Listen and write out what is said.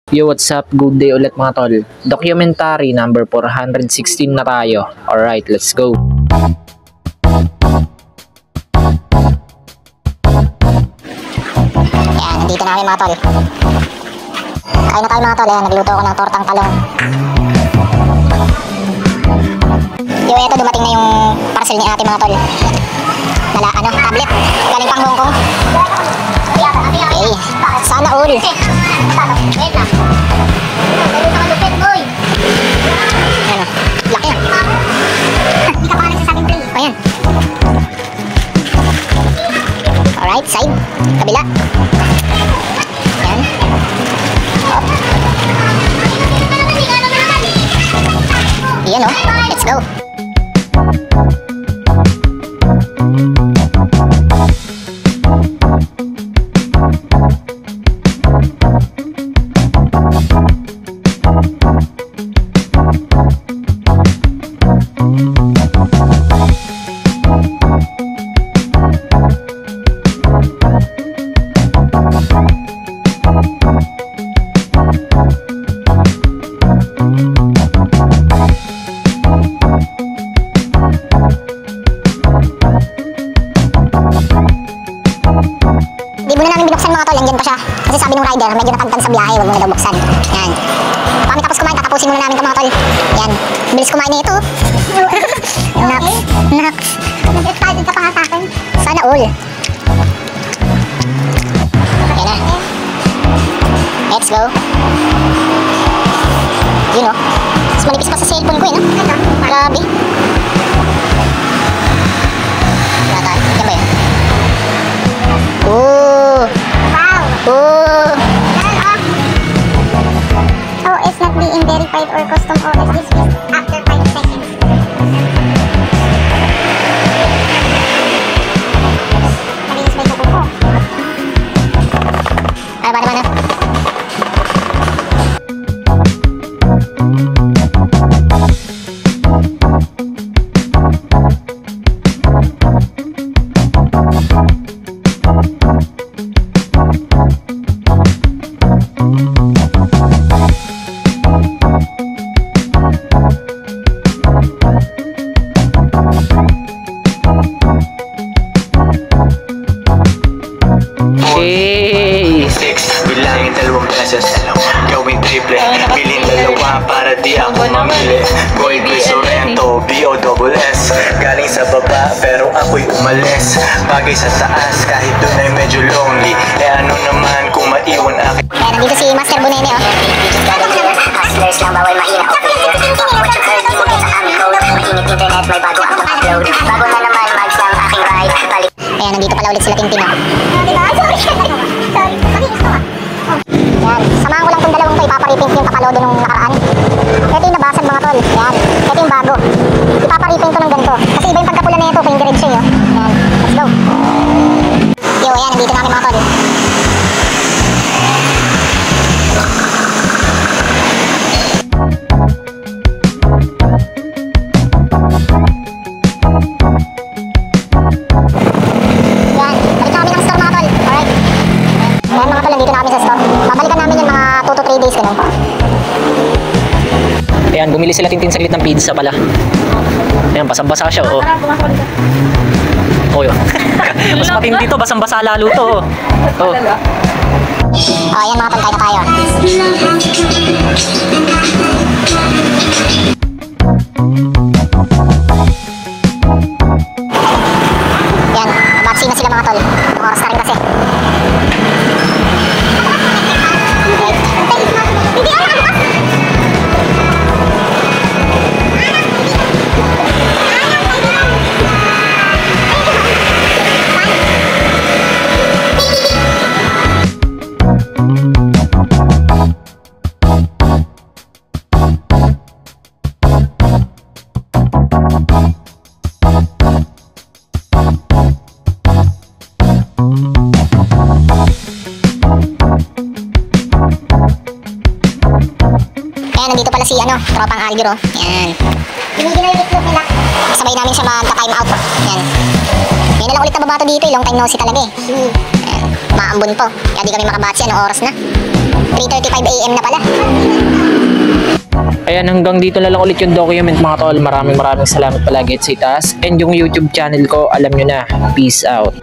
Yo, what's up? Good day ulit mga tol. Documentary number 416 na tayo. Alright, let's go. Yan, nandito na kami mga tol. Kain na tayo mga tol. Ayan, nagluto ako ng tortang talong. Yo, eto dumating na yung parcel ni ate mga tol. Tablet. Galing pang Hong Kong. Okay, sana all. Wait lang. Ayan o, laki na. Hindi ka pa ka nagsasabing play. Ayan. Alright, side. Kabila. Ayan. Ayan o, let's go. Di muna namin binuksan mga tol, andyan pa siya. Kasi sabi ng rider, medyo natagtan sa biyahe, huwag muna daw buksan. Yan. Kami tapos kumain, tatapusin muna namin ito mga tol. Yan. Bilis kumain na ito. Nax. Nag-excited ka pa nga sa akin. Sana all. Yan na. Let's go. Yun o. Mas manipis pa sa cellphone ko eh, no? Grabe. Yan tayo. Yan ba yun? Oh! Wow! Oh! OS not being verified or custom OS dismissed after 5 seconds. Malinis ba yung kuko ko? Ay, ba naman na? Bilangin 2 beses, gawing triple, bilhin 2 para di ako mamili. Boy, Luis Sorrento, B-O-S-S. Galing sa baba pero ako'y umalis. Bagay sa taas kahit doon ay medyo lonely. Eh ano naman kung maiwan akin. Kaya nandito si Master Bunene oh. Hustlers lang bawal mahina. What you heard, di mo get sa aming code. Mainit internet, may bago akong upload. Bago na naman mags ng aking ride. Ayan, nandito pala ulit sila Tintin oh. Diba? Sorry. Malinis ko ah. Yan, samahan ko lang itong dalawang to, ipaparipin ko yung kapalodo nung nakaraan. Ito yung nabasag mga tol, yan. Ito yung bago. Ipaparipin ko ng ganito. Kasi iba yung pagkapula na ito, kung yung diretsyon yun. Yan, let's go. Yo, ayan, nandito namin mga tol. Yan, balik na kami ng store mga tol. Alright. Ayan mga tol, nandito na kami sa store. Babalikan namin yung mga 2 to 3 days ganun. Ayan, bumili sila Tintin saglit ng pizza pala. Ayan, basang-basa siya, oh. Oh, yun. Mas matindi to, basang-basa lalo to, oh. Oh. Oh, ayan mga tol, kain na tayo. Yan, vaccine na sila mga tol. Oras na rin kasi. Nandito pala si tropang Algiro. Yan. Binigyan na yung itlog nila. Sabay namin siya magka-time out. Yan. Yan na lang ulit na babato dito. Long time no see talaga eh. Yan. Maambon po. Kaya di kami makabatsi. Anong oras na? 3:35 AM na pala. Ayan, hanggang dito na lang ulit yung document mga tol. Maraming salamat palagi at sa itaas. And yung YouTube channel ko, alam nyo na. Peace out.